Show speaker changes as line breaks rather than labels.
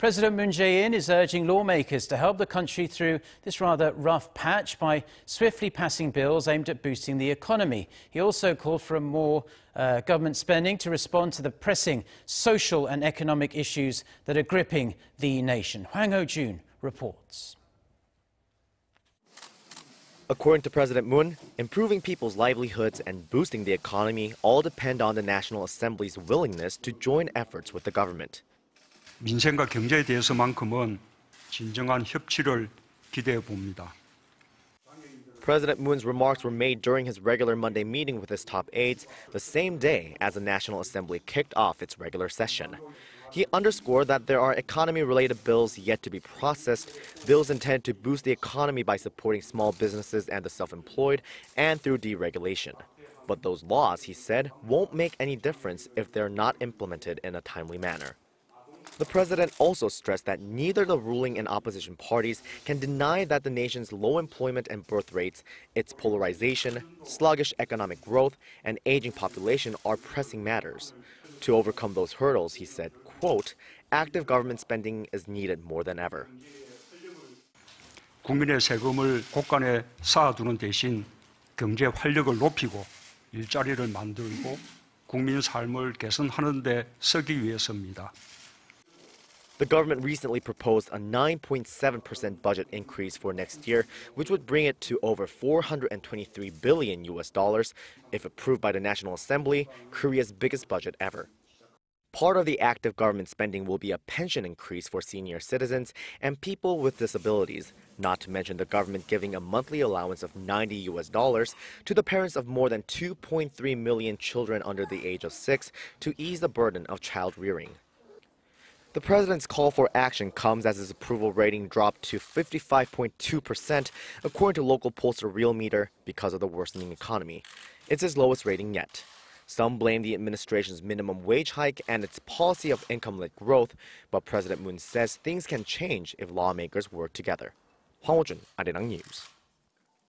President Moon Jae-in is urging lawmakers to help the country through this rather rough patch by swiftly passing bills aimed at boosting the economy. He also called for more government spending to respond to the pressing social and economic issues that are gripping the nation. Hwang Ho-jun reports.
According to President Moon, improving people's livelihoods and boosting the economy all depend on the National Assembly's willingness to join efforts with the government.
민생과 경제에 대해서만큼은 진정한 협치를 기대해 봅니다.
President Moon's remarks were made during his regular Monday meeting with his top aides, the same day as the National Assembly kicked off its regular session. He underscored that there are economy-related bills yet to be processed, bills intended to boost the economy by supporting small businesses and the self-employed, and through deregulation. But those laws, he said, won't make any difference if they're not implemented in a timely manner. The president also stressed that neither the ruling and opposition parties can deny that the nation's low employment and birth rates, its polarization, sluggish economic growth, and aging population are pressing matters. To overcome those hurdles, he said, quote, active government spending is needed more than ever.
국민의 세금을 곳간에 쌓아두는 대신 경제 활력을 높이고 일자리를 만들고 국민 삶을 개선하는 데 쓰기 위해서입니다.
The government recently proposed a 9.7% budget increase for next year, which would bring it to over $423 billion US, if approved by the National Assembly, Korea's biggest budget ever. Part of the active government spending will be a pension increase for senior citizens and people with disabilities, not to mention the government giving a monthly allowance of $90 US to the parents of more than 2.3 million children under the age of 6 to ease the burden of child rearing. The president's call for action comes as his approval rating dropped to 55.2%, according to local pollster Realmeter, because of the worsening economy. It's his lowest rating yet. Some blame the administration's minimum wage hike and its policy of income-led growth, but President Moon says things can change if lawmakers work together. Hwang Ho-jun, Arirang News.